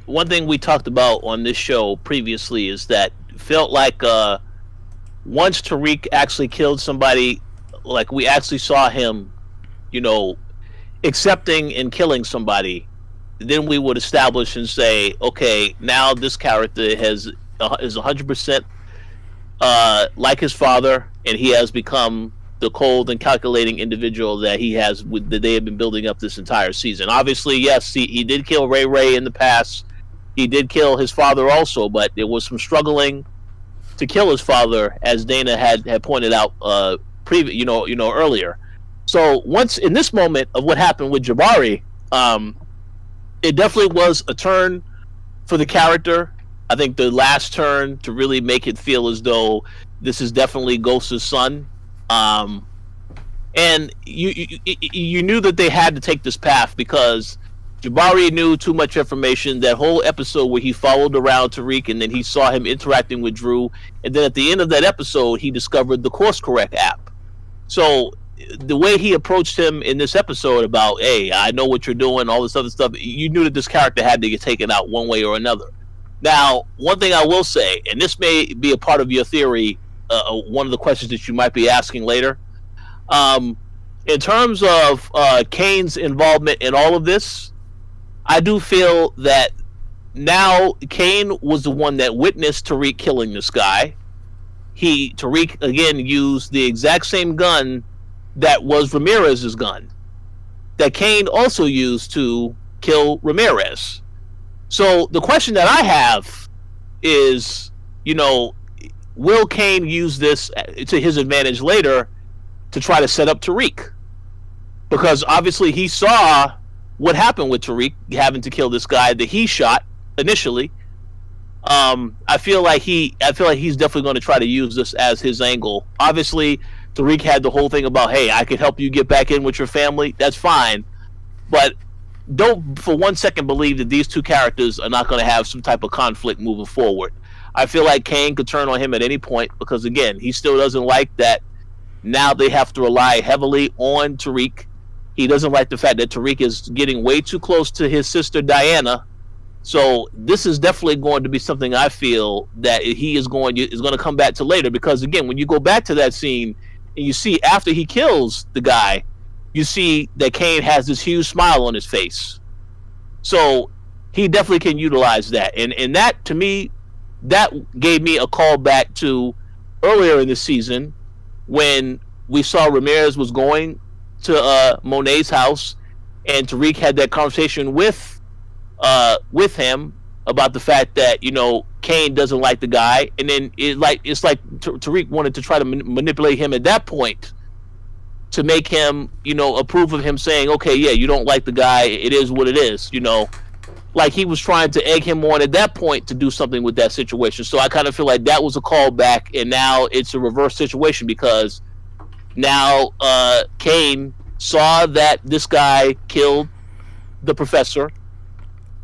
one thing we talked about on this show previously is that it felt like once Tariq actually killed somebody, like we actually saw him, you know, accepting and killing somebody, then we would establish and say, okay, now this character is 100% like his father, and he has become the cold and calculating individual that that they have been building up this entire season. Obviously, yes, he did kill Ray in the past. He did kill his father also, but there was some struggling to kill his father, as Dana had pointed out earlier. So once in this moment of what happened with Jabari, it definitely was a turn for the character. I think the last turn to really make it feel as though this is definitely Ghost's son. And you knew that they had to take this path because Jabari knew too much information. That whole episode where he followed around Tariq and then he saw him interacting with Drew, and then at the end of that episode he discovered the Course Correct app. So the way he approached him in this episode about, hey, I know what you're doing, all this other stuff, you knew that this character had to get taken out one way or another. Now, one thing I will say, and this may be a part of your theory, one of the questions that you might be asking later, in terms of Kane's involvement in all of this, I do feel that now Kane was the one that witnessed Tariq killing this guy. Tariq, again, used the exact same gun that was Ramirez's gun, that Kane also used to kill Ramirez. So the question that I have is, will Kane use this to his advantage later to try to set up Tariq? Because obviously he saw what happened with Tariq having to kill this guy that he shot initially. I feel like he's definitely going to try to use this as his angle. Obviously, Tariq had the whole thing about, hey, I could help you get back in with your family. That's fine, but don't for one second believe that these two characters are not going to have some type of conflict moving forward. I feel like Kane could turn on him at any point because, again, he still doesn't like that now they have to rely heavily on Tariq. He doesn't like the fact that Tariq is getting way too close to his sister Diana. So this is definitely going to be something I feel that he is going to come back to later, because, again, when you go back to that scene and you see after he kills the guy, you see that Kane has this huge smile on his face. So he definitely can utilize that. And that, to me, that gave me a call back to earlier in the season when we saw Ramirez was going to Monet's house and Tariq had that conversation with him about the fact that, Kane doesn't like the guy. And then it's like Tariq wanted to try to manipulate him at that point to make him, approve of him saying, okay, yeah, you don't like the guy. It is what it is, Like he was trying to egg him on at that point to do something with that situation. So I kind of feel like that was a callback, and now it's a reverse situation because now Kane saw that this guy killed the professor,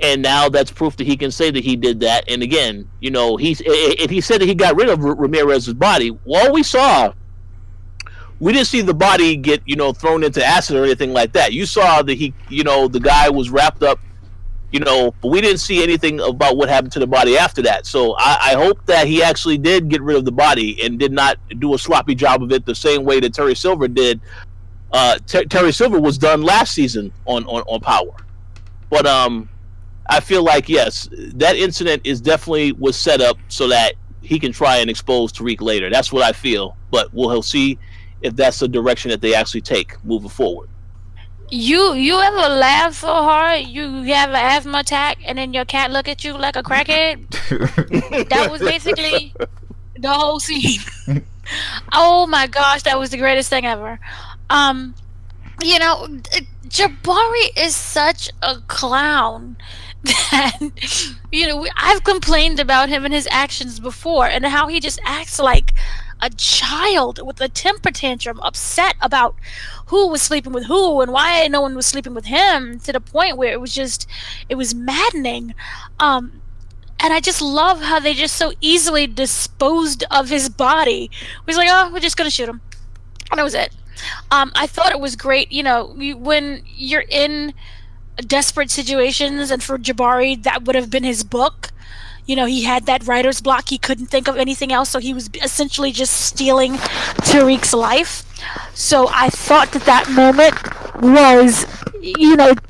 and now that's proof that he can say that he did that. And again, he said that he got rid of Ramirez's body. Well, we didn't see the body get, thrown into acid or anything like that. You saw that the guy was wrapped up, but we didn't see anything about what happened to the body after that. So I hope that he actually did get rid of the body and did not do a sloppy job of it the same way that Terry Silver did. Terry Silver was done last season on Power. But I feel like, yes, that incident was set up so that he can try and expose Tariq later. That's what I feel. But we'll see if that's the direction that they actually take moving forward. You ever laugh so hard you have an asthma attack and then your cat look at you like a crackhead? That was basically the whole scene. Oh my gosh, that was the greatest thing ever. Jabari is such a clown that I've complained about him and his actions before, and how he just acts like a child with a temper tantrum, upset about who was sleeping with who and why no one was sleeping with him, to the point where it was maddening. And I just love how they just so easily disposed of his body. It was like, oh, we're just gonna shoot him, and that was it. I thought it was great, when you're in desperate situations, and for Jabari, that would have been his book. He had that writer's block. He couldn't think of anything else, so he was essentially just stealing Tariq's life. So I thought that moment was,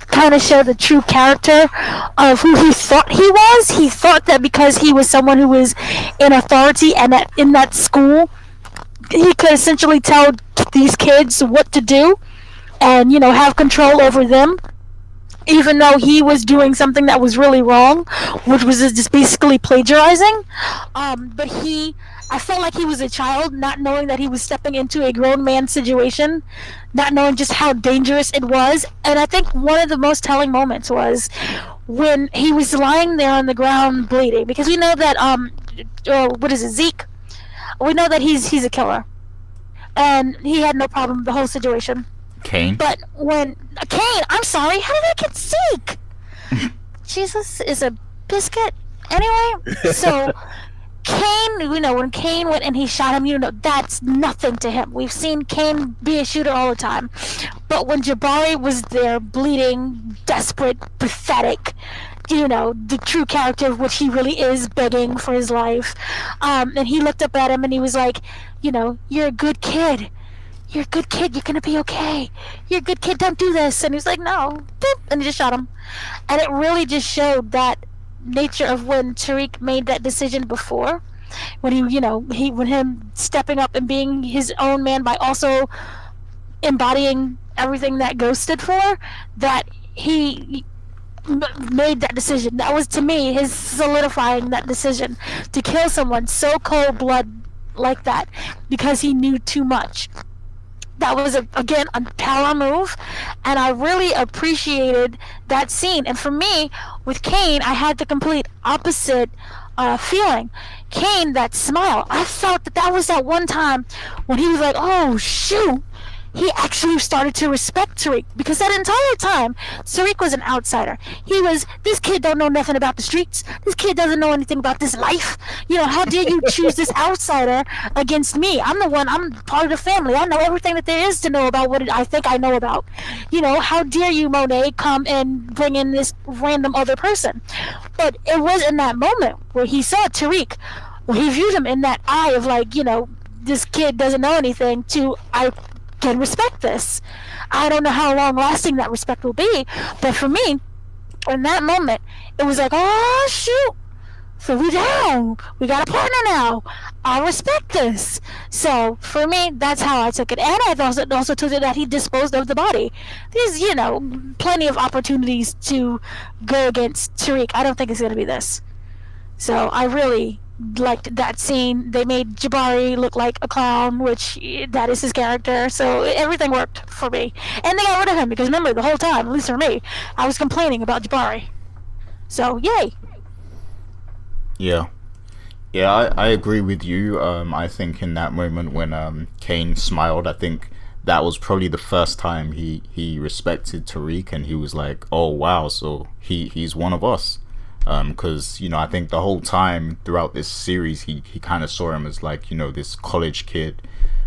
kind of showed the true character of who he thought he was. He thought that because he was someone who was in authority and that in that school, he could essentially tell these kids what to do and, have control over them, even though he was doing something that was really wrong, which was just basically plagiarizing. But I felt like he was a child, not knowing that he was stepping into a grown man situation, not knowing just how dangerous it was. And I think one of the most telling moments was when he was lying there on the ground bleeding, because we know that what is it, Zeke? We know that he's a killer, and he had no problem with the whole situation. Kane. But when Kane, I'm sorry, how did I get Zeke? Jesus is a biscuit. Anyway, so Kane, when Kane went and he shot him, that's nothing to him. We've seen Kane be a shooter all the time. But when Jabari was there, bleeding, desperate, pathetic, the true character of what he really is, begging for his life, and he looked up at him and he was like, you're a good kid. You're a good kid. You're going to be okay. You're a good kid. Don't do this. And he was like, no. Boop, and he just shot him. And it really just showed that nature of when Tariq made that decision before, when when him stepping up and being his own man by also embodying everything that Ghost stood for, that he made that decision. That was, to me, his solidifying that decision to kill someone so cold blood like that because he knew too much. That was, again, a power move, and I really appreciated that scene. And for me, with Kane, I had the complete opposite feeling. Kane, that smile, I felt that was that one time when he was like, oh, shoot. He actually started to respect Tariq, because that entire time, Tariq was an outsider. This kid don't know nothing about the streets. This kid doesn't know anything about this life. How dare you choose this outsider against me? I'm part of the family. I know everything that there is to know about what I think I know about. How dare you, Monet, come and bring in this random other person? But it was in that moment where he saw Tariq, where he viewed him in that eye of like, this kid doesn't know anything, to, I can respect this. I don't know how long lasting that respect will be, but for me, in that moment, it was like, oh shoot, so we down. We got a partner now. I respect this. So for me, that's how I took it, and I also took it that he disposed of the body. There's plenty of opportunities to go against Tariq. I don't think it's gonna be this. So I really liked that scene. They made Jabari look like a clown, which that is his character, so everything worked for me. And they got rid of him, because remember, the whole time, at least for me, I was complaining about Jabari. So, yay! Yeah. Yeah, I agree with you. I think in that moment when Kane smiled, I think that was probably the first time he respected Tariq, and he was like, oh wow, so he's one of us. Because I think the whole time throughout this series, he kind of saw him as like this college kid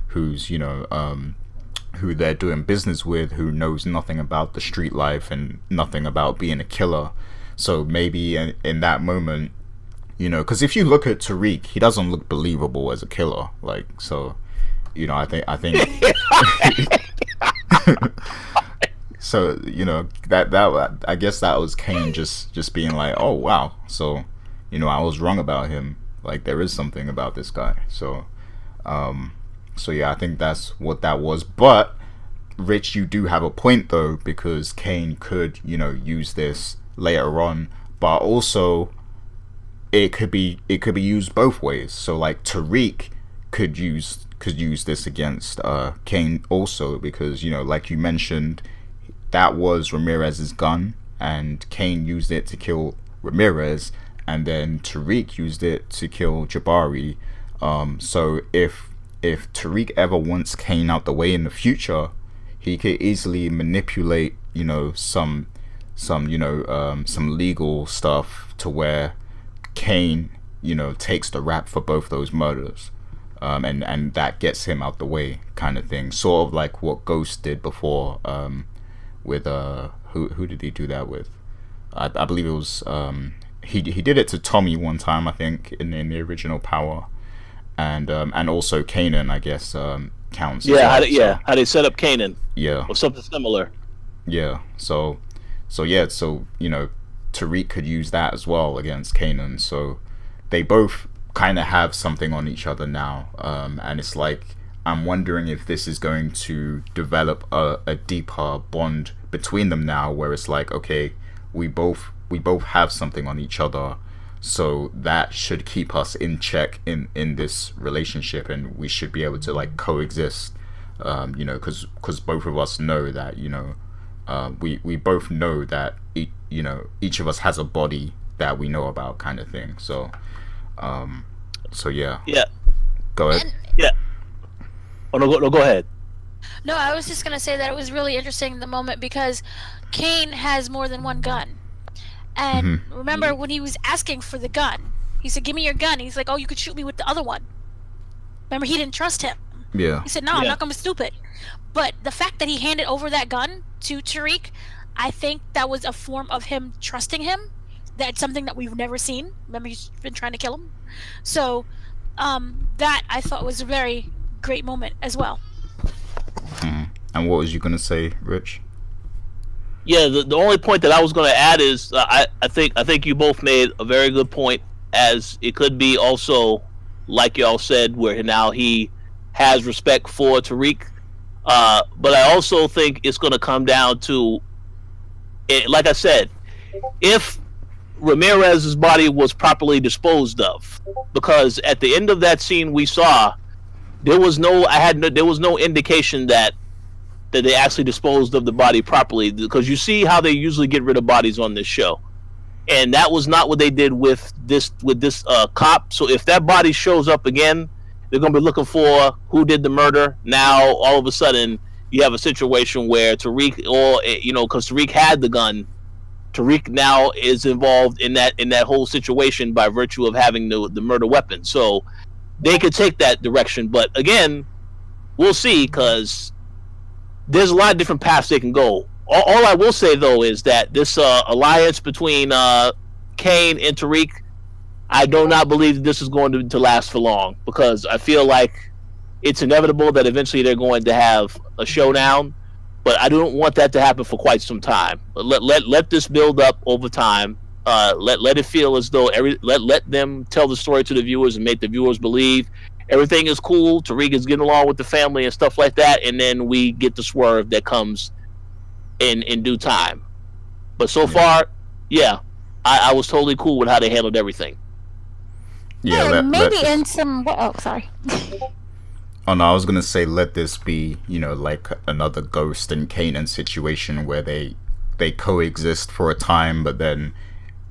who's who they're doing business with, who knows nothing about the street life and nothing about being a killer. So maybe in that moment, because if you look at Tariq, he doesn't look believable as a killer. Like, so I think so that I guess that was Kane just being like, oh wow, so I was wrong about him. Like, there is something about this guy. So yeah, I think that's what that was. But Rich, you do have a point though, because Kane could use this later on, but also it could be used both ways. So like Tariq could use this against Kane also, because like you mentioned, that was Ramirez's gun, and Kane used it to kill Ramirez, and then Tariq used it to kill Jabari. So if Tariq ever wants Kane out the way in the future, he could easily manipulate some legal stuff to where Kane takes the rap for both those murders, and that gets him out the way, kind of thing, sort of like what Ghost did before with who did he do that with? I believe it was he did it to Tommy one time, I think, in the original Power, and also Kanan, I guess, counts. Yeah, as well, how they set up Kanan. Yeah. Or something similar. Yeah. So you know, Tariq could use that as well against Kanan. So they both kind of have something on each other now, and it's like I'm wondering if this is going to develop a deeper bond between them now, where it's like, okay, we both have something on each other, so that should keep us in check in this relationship, and we should be able to like coexist, you know, because both of us know that, you know, we both know that you know, each of us has a body that we know about, kind of thing. So yeah. Go ahead. Yeah. Oh no, go ahead. No, I was just gonna say that it was really interesting in the moment because Kane has more than one gun. And remember when he was asking for the gun, he said, "Give me your gun." He's like, "Oh, you could shoot me with the other one." Remember, he didn't trust him. Yeah. He said, "No, I'm not gonna be stupid." But the fact that he handed over that gun to Tariq, I think that was a form of him trusting him. That's something that we've never seen. Remember, he's been trying to kill him. So, that I thought was a very great moment as well. And what was you gonna say, Rich? Yeah, the only point that I was going to add is I think you both made a very good point, as it could be also, like y'all said, where now he has respect for Tariq. But I also think it's going to come down to, like I said, if Ramirez's body was properly disposed of, because at the end of that scene we saw, there was no indication that they actually disposed of the body properly, because you see how they usually get rid of bodies on this show, and that was not what they did with this cop. So if that body shows up again, they're going to be looking for who did the murder. Now all of a sudden you have a situation where Tariq, or you know, because Tariq had the gun, Tariq now is involved in that whole situation by virtue of having the murder weapon. So they could take that direction, but again, we'll see, because there's a lot of different paths they can go. All I will say, though, is that this alliance between Kane and Tariq, I do not believe that this is going to last for long, because I feel like it's inevitable that eventually they're going to have a showdown, but I don't want that to happen for quite some time. Let this build up over time. Let it feel as though let them tell the story to the viewers and make the viewers believe everything is cool, Tariq is getting along with the family and stuff like that, and then we get the swerve that comes in due time. But so far, yeah, I was totally cool with how they handled everything. Yeah, maybe in some. Oh, sorry. Oh no, I was gonna say, let this be, you know, like another Ghost and Kanan situation where they coexist for a time, but then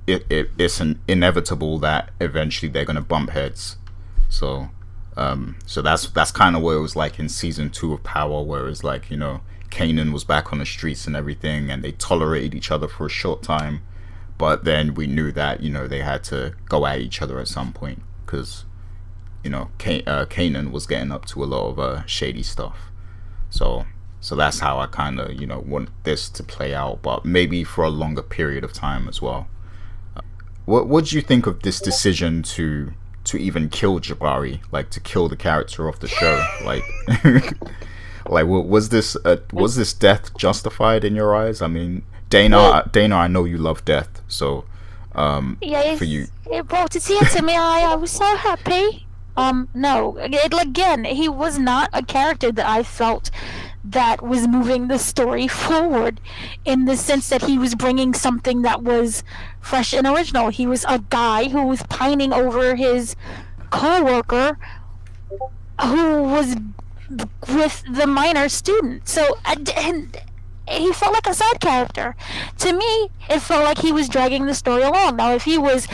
it's inevitable that eventually they're gonna bump heads. So that's kind of what it was like in season 2 of Power, where it's like, you know, Kanan was back on the streets and everything, and they tolerated each other for a short time, but then we knew that, you know, they had to go at each other at some point, because, you know, Kanan was getting up to a lot of shady stuff. So that's how I kind of, you know, want this to play out, but maybe for a longer period of time as well. What do you think of this decision to even kill Jabari, like to kill the character of the show? Like, like was this death justified in your eyes? I mean, Dana, I know you love death, so for you, it brought a tear to my eye. I was so happy. No, again, he was not a character that I felt that was moving the story forward, in the sense that he was bringing something that was fresh and original. He was a guy who was pining over his co-worker who was with the minor student. So, and he felt like a side character. To me, it felt like he was dragging the story along. Now, if he was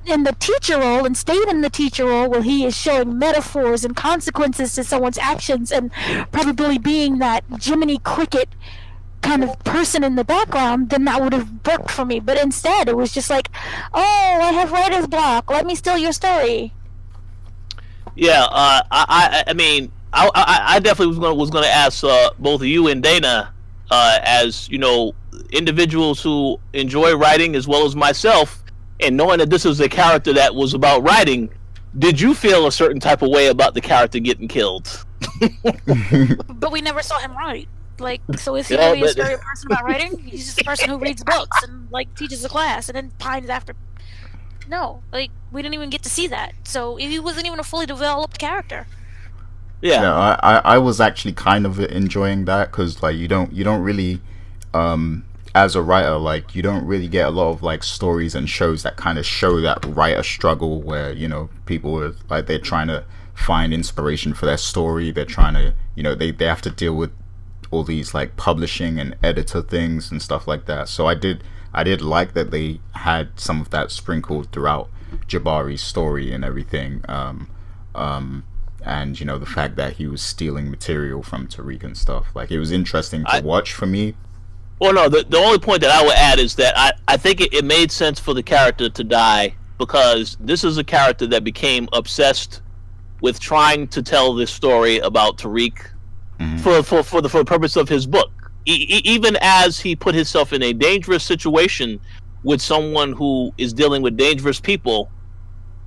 in the teacher role and stayed in the teacher role, where he is showing metaphors and consequences to someone's actions, and probably being that Jiminy Cricket kind of person in the background, then that would have worked for me. But instead, it was just like, oh, I have writer's block, let me steal your story. Yeah, I mean, I definitely was going to ask both of you and Dana, as you know, individuals who enjoy writing as well as myself, and knowing that this was a character that was about writing, did you feel a certain type of way about the character getting killed? But we never saw him write. Like, so is he Yeah, really a but- scary person about writing? He's just a person who reads books and like teaches a class and then pines after. No, like we didn't even get to see that. So he wasn't even a fully developed character. Yeah. No, I was actually kind of enjoying that because like you don't really as a writer, like you don't really get a lot of like stories and shows that kind of show that writer struggle where, you know, people are like they're trying to find inspiration for their story, they're trying to, you know, they have to deal with all these like publishing and editor things and stuff like that. So I did like that they had some of that sprinkled throughout Jabari's story and everything. And you know, the fact that he was stealing material from Tariq and stuff, like it was interesting to watch for me. Well, no, the only point that I would add is that I think it made sense for the character to die because this is a character that became obsessed with trying to tell this story about Tariq for the purpose of his book. Even as he put himself in a dangerous situation with someone who is dealing with dangerous people,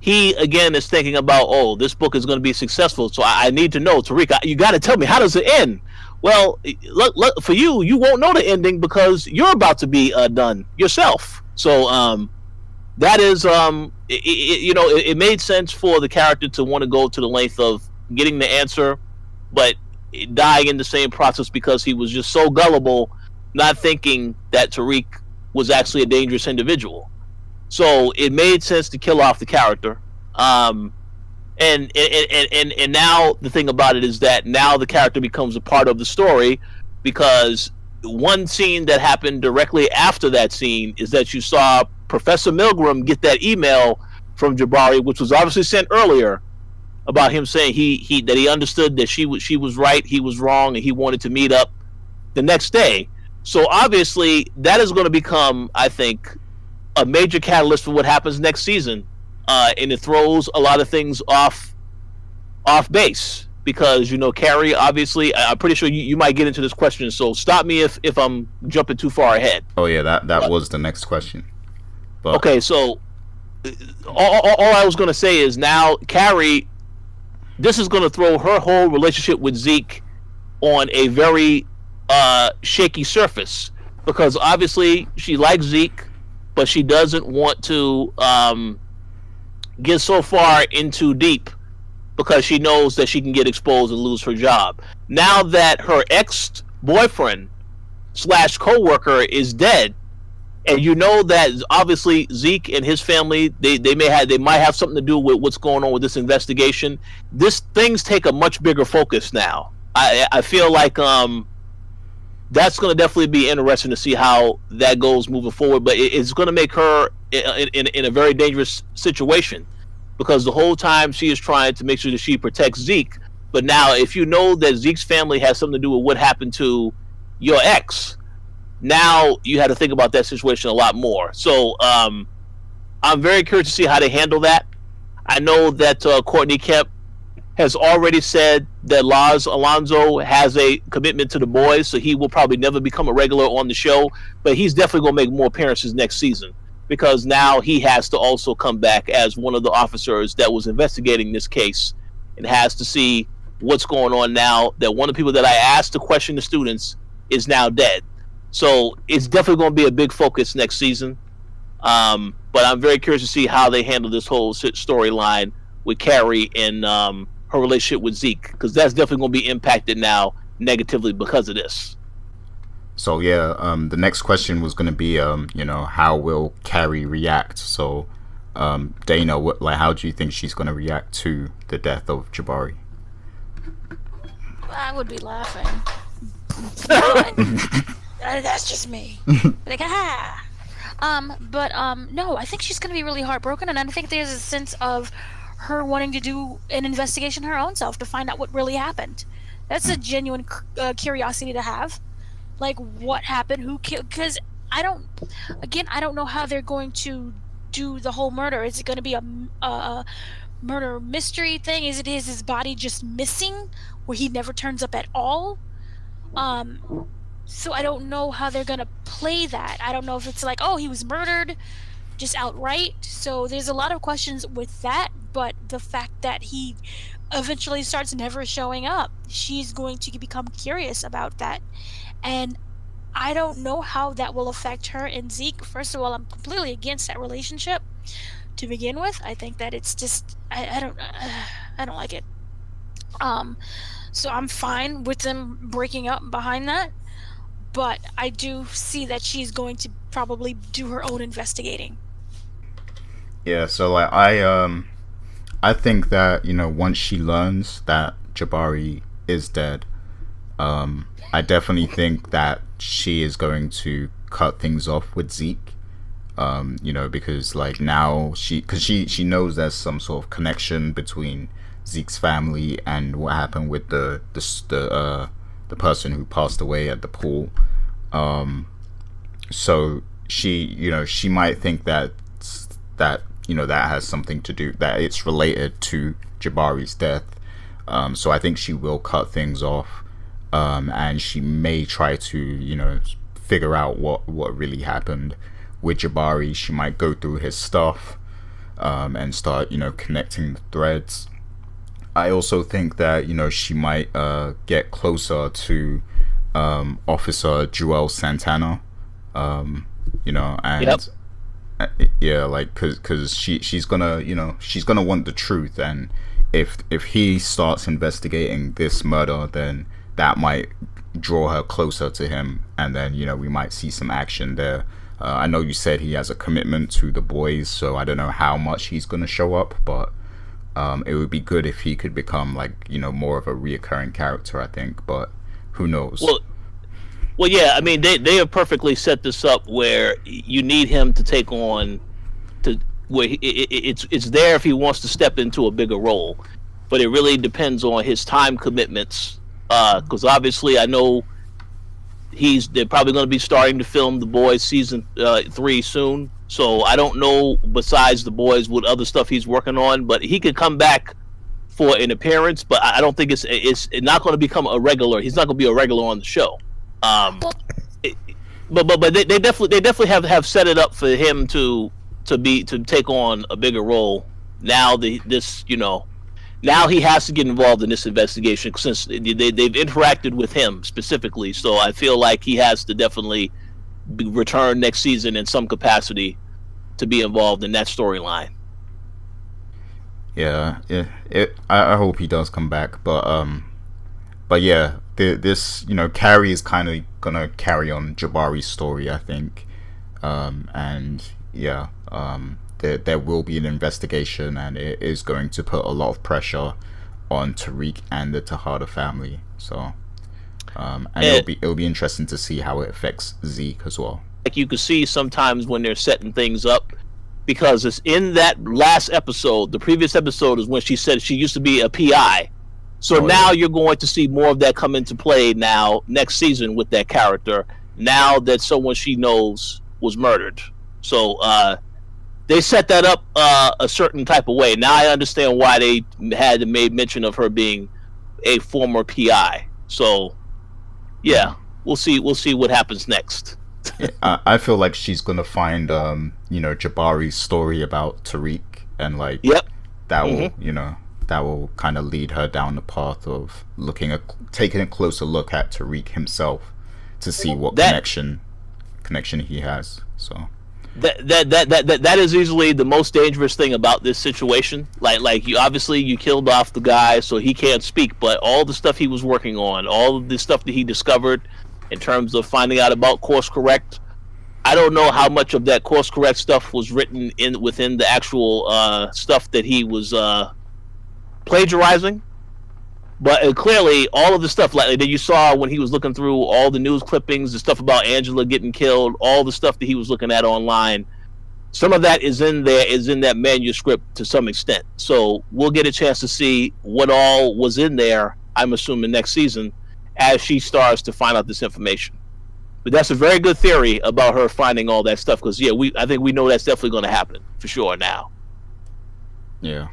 he again is thinking about, oh, this book is going to be successful, so I need to know, Tariq, you got to tell me, how does it end? Well, look, for you won't know the ending because you're about to be done yourself. So that is, you know, it made sense for the character to want to go to the length of getting the answer, but dying in the same process because he was just so gullible, not thinking that Tariq was actually a dangerous individual. So it made sense to kill off the character. And now the thing about it is that now the character becomes a part of the story because one scene that happened directly after that scene is that you saw Professor Milgram get that email from Jabari, which was obviously sent earlier, about him saying that he understood that she was right, he was wrong, and he wanted to meet up the next day. So obviously that is going to become, I think, a major catalyst for what happens next season. And it throws a lot of things off base because, you know, Carrie, obviously, I'm pretty sure you might get into this question, so stop me if I'm jumping too far ahead. Oh yeah, that was the next question. But okay, so all I was going to say is now Carrie, this is going to throw her whole relationship with Zeke on a very shaky surface because obviously she likes Zeke, but she doesn't want to get so far in too deep because she knows that she can get exposed and lose her job. Now that her ex-boyfriend / co-worker is dead, and you know that obviously Zeke and his family they might have something to do with what's going on with this investigation. Things take a much bigger focus now. I feel like that's going to definitely be interesting to see how that goes moving forward. But it's going to make her in a very dangerous situation because the whole time she is trying to make sure that she protects Zeke. But now, if you know that Zeke's family has something to do with what happened to your ex, now you had to think about that situation a lot more. So I'm very curious to see how they handle that. I know that Courtney Kemp has already said that Laz Alonso has a commitment to the boys, so he will probably never become a regular on the show, but he's definitely going to make more appearances next season because now he has to also come back as one of the officers that was investigating this case and has to see what's going on now that one of the people that I asked to question the students is now dead. So it's definitely going to be a big focus next season. But I'm very curious to see how they handle this whole storyline with Carrie and her relationship with Zeke, because that's definitely going to be impacted now negatively because of this. So yeah, the next question was going to be, you know, how will Carrie react? So, Dana, how do you think she's going to react to the death of Jabari? I would be laughing. That's just me. Like, ah. No, I think she's going to be really heartbroken, and I think there's a sense of her wanting to do an investigation her own self to find out what really happened. That's a genuine curiosity to have. Like, what happened? Who killed? Because I don't know how they're going to do the whole murder. Is it going to be a murder mystery thing? Is his body just missing, where he never turns up at all? So I don't know how they're gonna play that. I don't know if it's like, oh, he was murdered just outright. So there's a lot of questions with that, but the fact that he eventually starts never showing up, she's going to become curious about that. And I don't know how that will affect her and Zeke. First of all, I'm completely against that relationship to begin with. I think that it's just I don't like it. Um, so I'm fine with them breaking up behind that, but I do see that she's going to probably do her own investigating. Yeah, so like I think that, you know, once she learns that Jabari is dead, I definitely think that she is going to cut things off with Zeke. You know, because like now she knows there's some sort of connection between Zeke's family and what happened with the person who passed away at the pool. Um, so she, you know, she might think that you know that has something to do, that it's related to Jabari's death. So I think she will cut things off, and she may try to, you know, figure out what really happened with Jabari. She might go through his stuff, and start, you know, connecting the threads. I also think that, you know, she might get closer to Officer Joel Santana, you know, and Yep. yeah, like because she's gonna, you know, she's gonna want the truth, and if he starts investigating this murder, then that might draw her closer to him, and then, you know, we might see some action there. I know you said he has a commitment to the boys, so I don't know how much he's gonna show up, but it would be good if he could become, like, you know, more of a reoccurring character, I think, but who knows? Well, well, yeah. I mean, they have perfectly set this up where you need him to take on to where it's there if he wants to step into a bigger role, but it really depends on his time commitments. Because obviously, I know they're probably going to be starting to film The Boys season 3 soon. So I don't know, besides The Boys, what other stuff he's working on. But he could come back for an appearance, but I don't think it's not going to become a regular. He's not going to be a regular on the show. Um, Well, it- but they definitely have set it up for him to take on a bigger role. Now this, you know, now he has to get involved in this investigation since they've interacted with him specifically. So I feel like he has to definitely return next season in some capacity to be involved in that storyline. Yeah, yeah. I hope he does come back, but yeah, this, you know, Carrie is kind of gonna carry on Jabari's story, I think, and yeah, there will be an investigation, and it is going to put a lot of pressure on Tariq and the Tejada family. So, and And it'll be interesting to see how it affects Zeke as well. like you could see sometimes when they're setting things up, because it's in that last episode. The previous episode is when she said she used to be a PI. So Oh now yeah, you're going to see more of that come into play now next season with that character. Now that someone she knows was murdered, so they set that up a certain type of way. Now I understand why they had made mention of her being a former PI. So yeah, we'll see what happens next. I feel like she's gonna find, you know, Jabari's story about Tariq, and like Yep. that Hmm. will, you know, that will kind of lead her down the path of taking a closer look at Tariq himself to see what That connection he has. So that is easily the most dangerous thing about this situation. Like you obviously you killed off the guy, so he can't speak. But all the stuff he was working on, all of the stuff that he discovered, in terms of finding out about course correct, I don't know how much of that course correct stuff was written in within the actual stuff that he was plagiarizing. But clearly, all of the stuff like that you saw when he was looking through all the news clippings, the stuff about Angela getting killed, all the stuff that he was looking at online, some of that is in there, is in that manuscript to some extent. So we'll get a chance to see what all was in there, I'm assuming next season, as she starts to find out this information. But that's a very good theory about her finding all that stuff, because yeah, I think we know that's definitely going to happen for sure now. yeah,